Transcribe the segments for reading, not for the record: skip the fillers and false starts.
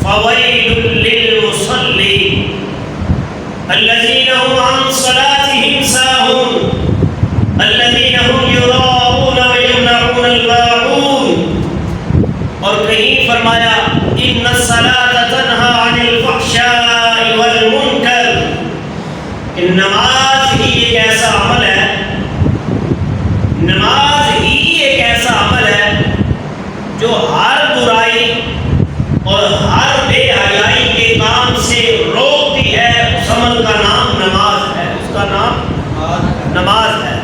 فويل للمصلين الذين هم عن صلاتهم ساهون الذين هم يراءون ويمنعون الماعون. اور کہیں فرمایا ان الصلاة تنہی عن الفحشاء والمنکر، کہ نماز ہی ایک ایسا عمل ہے، نماز ہی ایک ایسا عمل ہے جو ہر برائی اور ہر بے حیائی کے کام سے روکتی ہے. اس عمل کا نام نماز ہے، اس کا نام نماز ہے.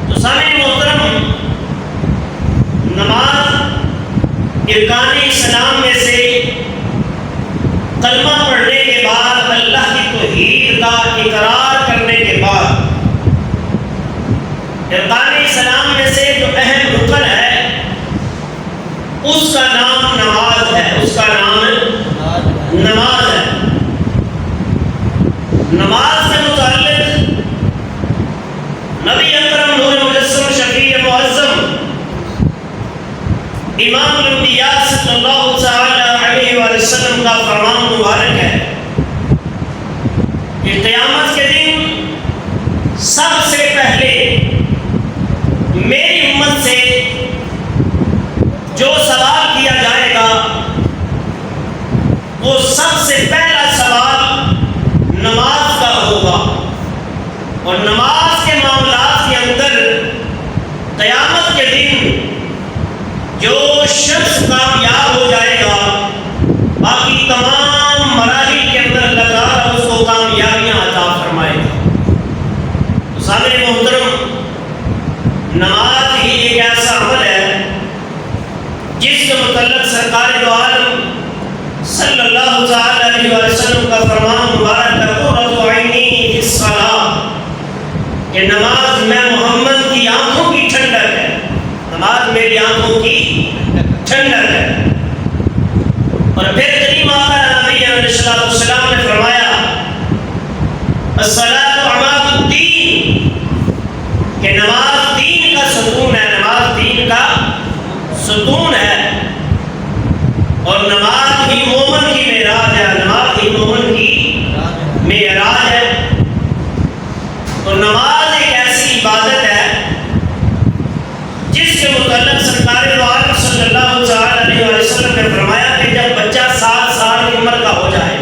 تو سامعین محترم، نماز ارکان اسلام میں سے کلمہ پڑھنے کے بعد، اللہ کی توحید کا اقرار کرنے کے بعد، ارکان اسلام میں سے جو اہم رکن ہے اس کا نام نماز ہے، اس کا نام نماز ہے. نماز سے متعلق نبی اکرم نور مجسم شفیع معظم امام الانبیاء صلی اللہ تعالی علیہ وآلہ وسلم کا فرمان مبارک ہے کہ قیامت کے دن سب سے پہلے میری امت سے جو سوال کیا جائے گا وہ سب سے پہلا سوال نماز کا ہوگا. اور نماز کے معاملات کے اندر قیامت کے دن جو شخص کامیاب ہو جائے گا، باقی تمام مراحل کے اندر اللہ تعالیٰ اس کو کامیابیاں عطا فرمائے گا. تو سامعین محترم، نماز ہی ایک ایسا عمل ہے جس کے متعلق سرکار دو عالم صلی اللہ تعالی علیہ وآلہ وسلم کا فرمان مبارک ہے قرۃ عینی فی الصلاۃ، کہ نماز میں محمد کی آنکھوں کی ٹھنڈک ہے، نماز میری آنکھوں کی ٹھنڈک ہے. اور پھر کریم آقا نبی علیہ السلام نے فرمایا الصلاۃ عماد الدین، کہ نماز دین کا ستون ہے، نماز دین کا ستون ہے. اور نماز ہی مومن کی معراج ہے، نماز ہی مومن کی معراج ہے. تو نماز ایک ایسی عبادت ہے جس کے متعلق سرکار دو عالم صلی اللہ تعالی علیہ وآلہ وسلم نے فرمایا کہ جب بچہ 7 سال کی عمر کا ہو جائے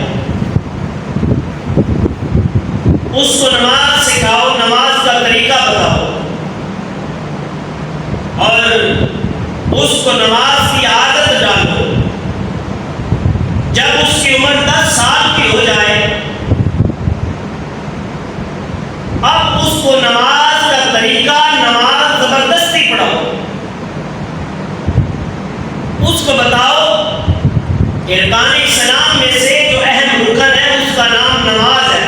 اس کو نماز سکھاؤ، نماز کا طریقہ بتاؤ، اور اس کو نماز کی عادت ڈالو. جب اس کی عمر 10 سال کی ہو جائے اب اس کو نماز کا طریقہ، نماز زبردستی پڑھاؤ، اس کو بتاؤ کہ ارکان اسلام میں سے جو اہم رکن ہے اس کا نام نماز ہے.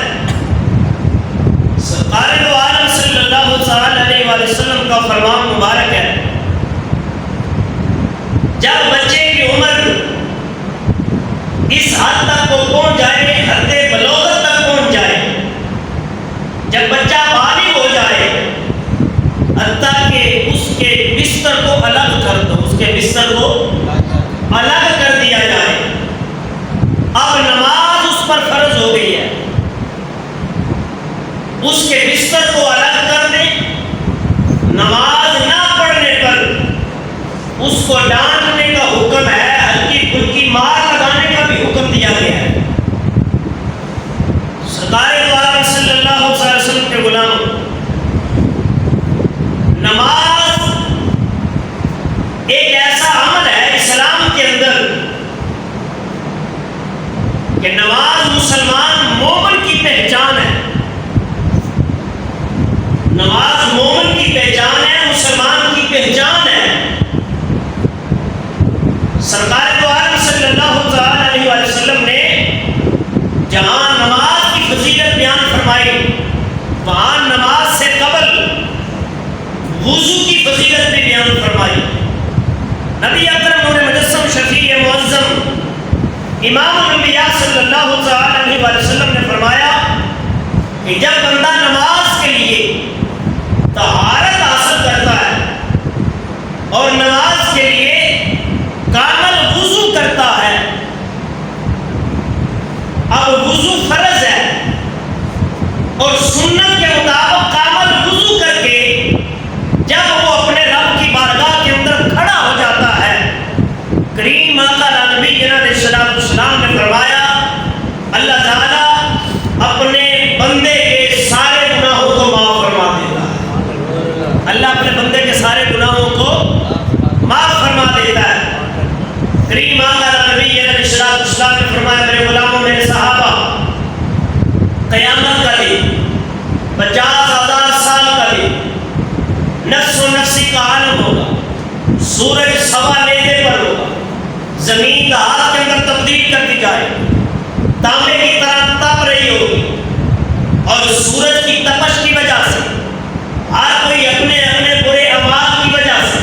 سرکار دو عالم صلی اللہ تعالی علیہ وآلہ وسلم کا فرمان مبارک ہے جب بچے کی عمر اس حد تک وہ پہنچ جائے، حد بلوغت تک پہنچ جائے، جب بچہ بالغ ہو جائے، حتیٰ کہ اس کے بستر کو الگ کر دو، اس کے بستر کو الگ کر دیا جائے، اب نماز اس پر فرض ہو گئی ہے. اس کے بستر کو الگ کر دیں، نماز نہ پڑھنے پر اس کو ڈانٹنے کا حکم ہے، ہلکی پھلکی مار لگانے کا بھی حکم دیا گیا ہے. سرکار دو عالم صلی اللہ علیہ وسلم کے غلام، نماز ایک ایسا عمل ہے اسلام کے اندر کہ نماز مسلمان مومن کی پہچان ہے، نماز مومن کی پہچان ہے، مسلمان کی پہچان ہے. سرکار دو عالم صلی اللہ تعالی علیہ وآلہ وسلم نے جہاں نماز کی فضیلت بیان فرمائی وہاں نماز سے قبل وضو کی فضیلت بھی بیان فرمائی. نبی اکرم نور مجسم شفیع معظم امام الانبیاء صلی اللہ تعالی علیہ وآلہ وسلم نے فرمایا کہ جب بندہ نماز کے لیے طہارت حاصل کرتا ہے اور نماز کے لیے کامل وضو کرتا ہے اب وضو فرض ہے اور سنت کے مطابق کامل وضو کر کے جب وہ اپنے رب کی بارگاہ کے اندر کھڑا ہو جاتا ہے، کریم آقا نبی جناب علیہ السلام نے فرمایا اللہ تعالیٰ اپنے بندے کے سارے گناہوں کو معاف فرما دیتا ہے۔ اللہ اپنے بندے کے سارے گناہوں کو معاف فرما دیتا ہے۔ کریم آقا نبی جناب علیہ السلام نے فرمایا میرے غلاموں، میرے صحابہ، قیامت کا دن 50,000 سال کا دن نفس و نفسی کا عالم ہوگا، سورج سوا لینے پر ہوگا، زمین ہاتھ کے اندر تبدیل کر دی جائے، تانبے کی طرح تپ رہی ہوگی اور سورج کی تپش کی وجہ سے ہر کوئی اپنے اپنے برے اعمال کی وجہ سے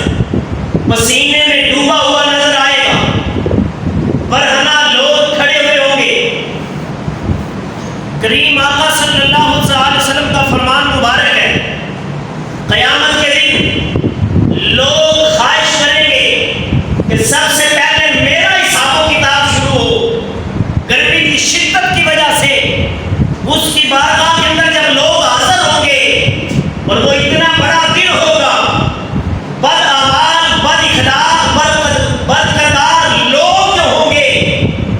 پسینے میں ڈوبا ہوا نظر آئے گا، برہنہ لوگ کھڑے ہوئے ہوں گے۔ کریم آقا صلی اللہ علیہ وسلم کا فرمان مبارک ہے، قیامت کے دن لوگ خواہش کریں گے کہ سب سے پہلے میرا حساب و کتاب شروع ہو۔ گرمی کی شدت کی وجہ سے اس کی بارگاہ کے اندر جب لوگ حاضر ہوں گے اور وہ اتنا بڑا دن ہوگا، بد اعمال، بد اخلاق، بد کردار لوگ جو ہوں گے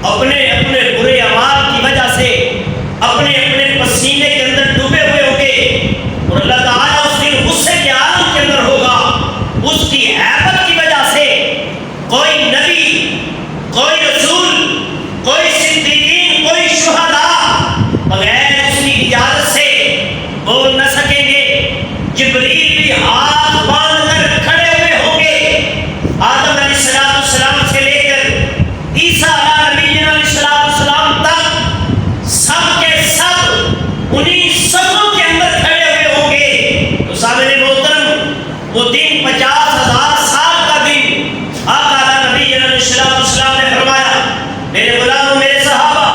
اپنے اپنے برے اعمال کی وجہ سے اپنے اپنے پسینے کے اندر ڈوبے ہوئے ہوں گے اور اللہ تعالیٰ اس دن غصے کے عالم کے اندر ہوگا۔ اس کی ہیبت کی وجہ سے کوئی نبی، کوئی رسول، کوئی صدیقین، کوئی شہداء بغیر اس کی اجازت سے بول نہ سکیں گے۔ جبریل بھی ہاتھ باندھ کر کھڑے ہوئے ہوں گے، آدم علیہ السلام سے لے کر عیسیٰ علیہ السلام تک سب کے سب انہی صفوں کے اندر کھڑے ہوئے ہوں گے۔ تو سامنے محترم، وہ دن 50,000 سال کا دن آقا نبی علیہ السلام نے فرمایا میرے غلاموں، میرے صحابہ،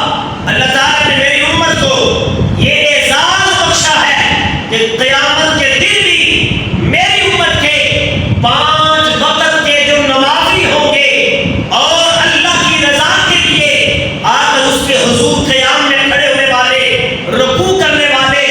اللہ تعالیٰ نے میری امت کو یہ اعزاز بخشا ہے کہ قیامت کے دن بھی میری امت کے 5 وقت کے جو نمازی ہوں گے اور اللہ کی رضا کے لیے آ کر اس کے حضور قیام میں کھڑے ہونے والے، رکوع کرنے والے،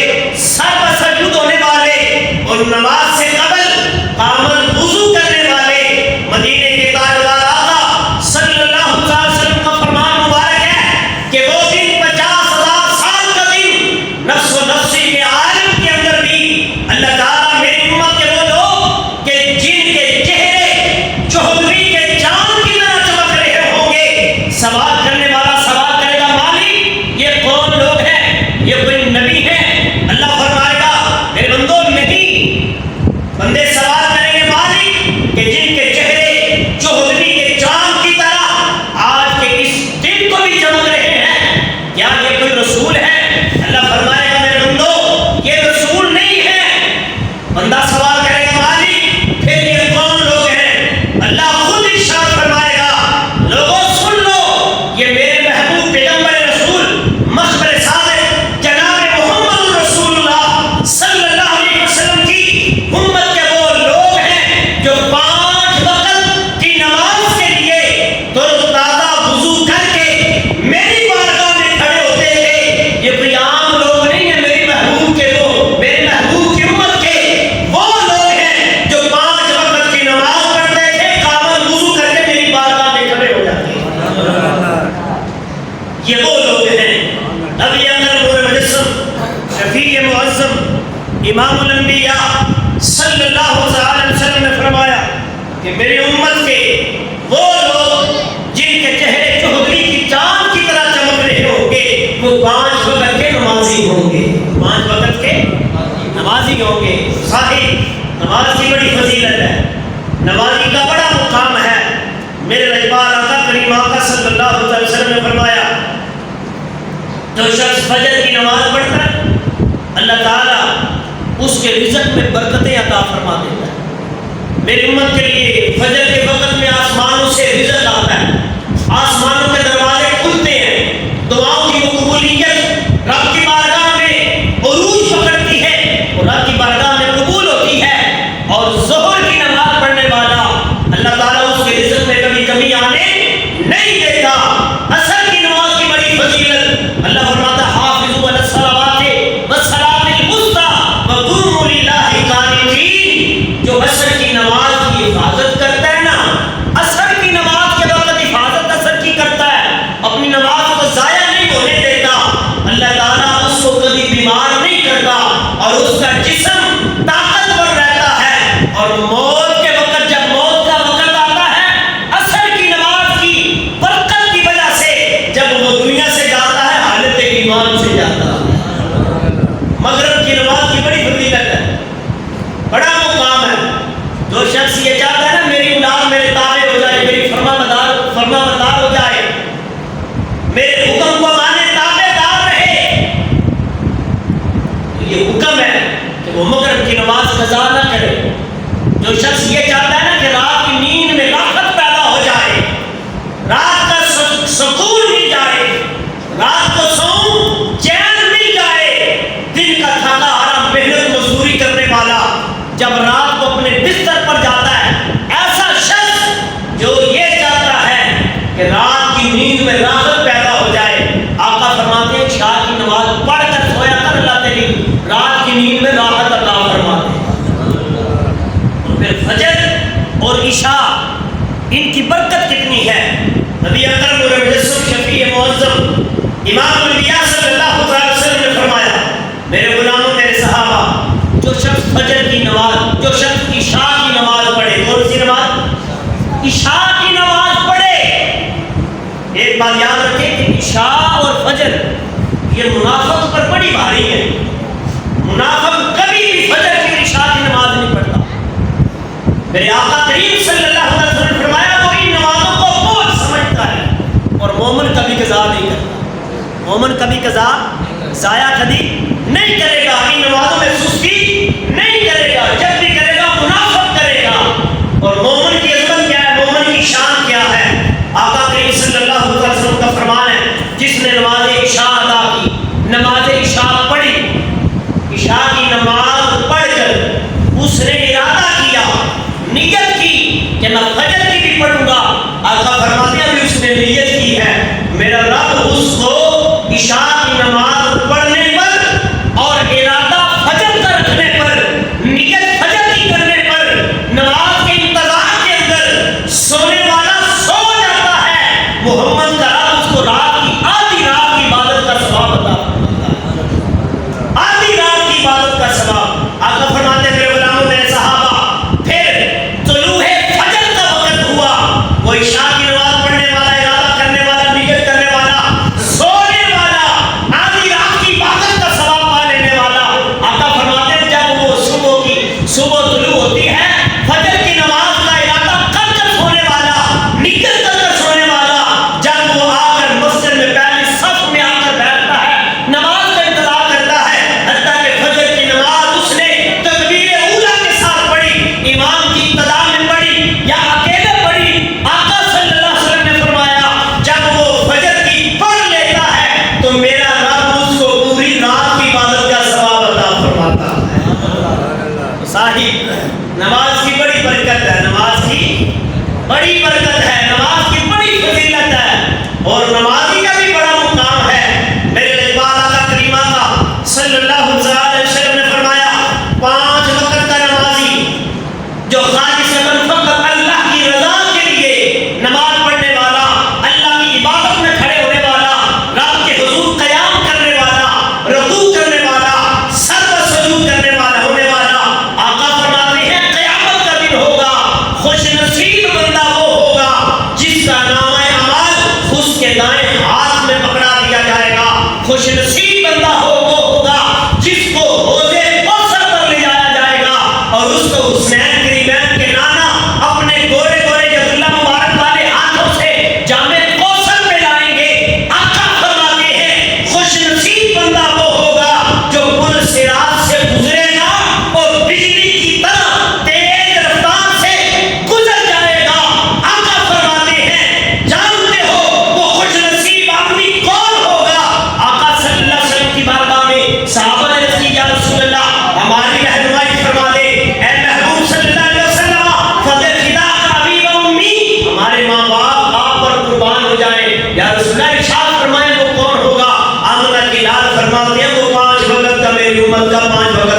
سر بسجود ہونے والے اور نماز سے قبل کامل وضو کرنے والے، مدینے کے تاجدار آقا صلی اللہ علیہ وسلم کا فرمان مبارک ہے کہ وہ دن 50,000 سال کا دن نفس و نفسی کے عالم کے اندر بھی اللہ تعالیٰ میری امت کے وہ لوگ کہ جن کے چہرے چوہدری کے چاند کی طرح چمک رہے ہوں گے، سوال کرنے والا سوال کرے گا مالک یہ کون لوگ ہیں؟ یہ کوئی نبی ہے؟ اللہ فرمائے گا میرے بندو نہیں۔ بندے سوال کریں گے مالک کہ جن کے چہرے چوہدری کے چاند کی طرح آج کے اس دن کو بھی چمک رہے ہیں، کیا یہ کوئی رسول ہے؟ اللہ فرمائے گا میرے بندو یہ رسول نہیں ہے۔ بندہ سوال کرے گا مالک پھر یہ کون لوگ ہیں؟ اللہ خود ارشاد فرمائے گا لوگوں سن لو، یہ میرے محبوب پیغمبر رسول مخبر صادق جناب محمد رسول اللہ صلی اللہ علیہ وسلم کی امت کے وہ لوگ ہیں جو 5 وقت کی نماز کے لیے تازہ وضو کر کے میری بارگاہ میں کھڑے ہوتے تھے۔ یہ کوئی عام لوگ نہیں ہیں، میری محبوب کے وہ، میرے محبوب کی امت کے وہ لوگ ہیں جو 5 وقت کی نماز پڑھتے تھے، کامل وضو کر کے میری بارگاہ میں کھڑے ہو جاتے ہیں۔ یہ وہ لوگ ہیں۔ نبی اکرم نور مجسم شفیع معظم امام الانبیاء صلی اللہ علیہ وسلم نے فرمایا کہ میری امت کے وہ لوگ جن کے چہرے چوہدری کی چاند کی طرح چمک رہے ہوں گے وہ 5 وقت کے نمازی ہوں گے، 5 وقت کے نمازی ہوں گے۔ ساتھی، نماز کی بڑی فضیلت ہے، نمازی کا بڑا مقام ہے۔ میرے رجبار آقا کریم آقا صلی اللہ علیہ وسلم نے فرمایا جو شخص فجر کی نماز پڑھتا ہے اللہ تعالیٰ اس کے رزق میں برکتیں عطا فرما دیتا ہے۔ میری امت کے لیے فجر کے وقت میں آسمانوں سے رزق آتا ہے، آسمانوں کے دروازے کھلتے ہیں، دعاؤں کی قبولیت رب کی بارگاہ میں عروج پکڑتی ہے اور رب کی بارگاہ میں قبول ہوتی ہے، اور ظہر کی نماز پڑھنے والا اللہ تعالیٰ اس کے رزق میں کبھی کمی آنے نہیں دیتا۔ عصر کی نماز کی بڑی فضیلت اللہ وہ مغرب کی نماز قضا نہ کرے۔ جو شخص یہ چاہتا ہے نا کہ رات کی نیند میں راحت پیدا ہو جائے، رات کا سکون مل جائے، رات کو سو چین مل جائے، دن کا تھکا ہارا محنت مزدوری کرنے والا جب رات کو اپنے بستر پر جاتا ہے، ایسا شخص جو یہ چاہتا ہے کہ رات کی نیند میں راحت پیدا ہو جائے، آقا فرماتے ہیں عشاء کی نماز پڑھ کر سویا کر، اللہ تیری رات کی نیند میں راحت عطا فرماتے ہیں۔ اور پھر فجر اور عشاء ان کی برکت کتنی ہے۔ نبی اکرم نور مجسم شفیع معظم امام الانبیاء صلی اللہ علیہ وسلم نے فرمایا، میرے غلاموں میرے صحابہ، جو شخص فجر کی نماز، جو شخص عشاء کی نماز پڑھے، کون سی نماز؟ عشاء کی نماز پڑھے۔ ایک بات یاد رکھیں کہ عشاء اور فجر یہ منافق پر بڑی بھاری ہے۔ منافق کبھی بھی فجر کی عشاء کی نماز نہیں پڑھتا۔ میرے آقا کریم صلی اللہ علیہ وسلم نے فرمایا وہ ان نمازوں کو بوجھ سمجھتا ہے، اور مومن کبھی قضا نہیں کرتا۔ مومن کبھی قضا ضائع کبھی نہیں کرے گا، ان نمازوں میں سستی نہیں کرے گا، جب بھی کرے گا منافق کرے گا۔ اور مومن کی عظمت کیا ہے، مومن کی شان کیا ہے؟ آقا کریم صلی اللہ علیہ وسلم کا فرمان ہے، جس نے نماز عشاء ادا کی، نماز عشاء پڑھی، عشاء کی نماز پڑھ کر اس نے ارادہ کیا، نیت کی کہ میں فجر کی بھی پڑھوں گا، آقا فرماتے ہیں ابھی اس نے نیت کی ہے، میرا رب اس کو عشاء کی نماز پڑھنے پر اور ارادہ فجر کا رکھنے پر، نیت فجر کی کرنے پر، نماز کے انتظار کے اندر سونے والا سو جاتا ہے، محمد کا رب اس کو رات کی آدھی رات کی عبادت کا ثواب عطا فرماتا ہے، آدھی رات کی عبادت کا ثواب۔ آقا فرماتے ہیں میرے غلاموں میرے صحابہ، پھر طلوع فجر کا وقت ہوا، وہ عشاء کی نماز پڑھنے والا، ارادہ کرنے والا، نیت کرنے والا، سونے والا، آدھی رات کی عبادت کا ثواب پا لینے والا۔ آقا فرماتے ہیں جب وہ صبح طلوع ہوتی ہے، فجر کی نماز کا ارادہ کر کر سونے والا، نیت کر کر سونے والا، جب وہ آ کر مسجد میں پہلی صف میں آ کر بیٹھتا ہے، نماز کا انتظار کرتا ہے، حتیٰ کہ فجر کی نماز اس نے تکبیر اولیٰ کے ساتھ پڑھی، امام کی ابتدا میں پڑھی یا اکیلے پڑھی، آقا صلی اللہ علیہ وسلم نے فرمایا جب وہ فجر کی پڑھ لیتا ہے تو میرا رب اس کو پوری رات کی عبادت کا ثواب عطا فرماتا ہے۔ صاحب نماز کی بڑی برکت ہے، نماز کی بڑی برکت ہے، نماز کی بڑی فضیلت ہے، اور نمازی کا بھی بڑا مقام ہے۔ میرے اقبال آقا کریم آقا صلی اللہ علیہ وسلم نے فرمایا 5 وقت کا نمازی جو خالصتاً فقط اللہ کی رضا کے لیے نماز پڑھنے والا، اللہ کی عبادت میں کھڑے ہونے والا، رب کے حضور قیام کرنے والا، رکوع کرنے والا، سر پر سجود کرنے والا ہونے والا، آقا فرماتے ہیں قیامت کا دن ہوگا، خوش نصیب بندہ وہ ہوگا جس کا نامہ اعمال اس کے دائیں ہاتھ میں پکڑا دیا جائے گا۔ خوش نصیب بندہ وہ ہوگا جس کو حوضے کوثر پر لے جایا جائے گا، اور اس کو حسنین کریمین کے نانا اپنے گورے گورے عبداللہ مبارک والے ہاتھوں سے جامع کوثر میں لائیں گے۔ آقا فرماتے ہیں خوش نصیب بندہ وہ ہوگا جو پل صراط سے گزرے گا اور بجلی کی طرح تیز رفتار سے گزر جائے گا۔ آقا فرماتے ہیں جانتے ہو وہ خوش نصیب آدمی کون ہوگا؟ آقا صلی اللہ علیہ وسلم کی بارگاہ میں صحابہ نے عرض کی یا رسول اللہ ہماری رہنمائی فرما دے، اے محبوب صلی اللہ علیہ وسلم، فضل فدا کا ابی و امی، ہمارے ماں باپ آپ پر قربان ہو جائیں، یا رسول اللہ ارشاد فرمائیں وہ کون ہوگا؟ آمنہ کی لال فرماتے ہیں وہ 5 وقت کا میری امت کا 5 وقت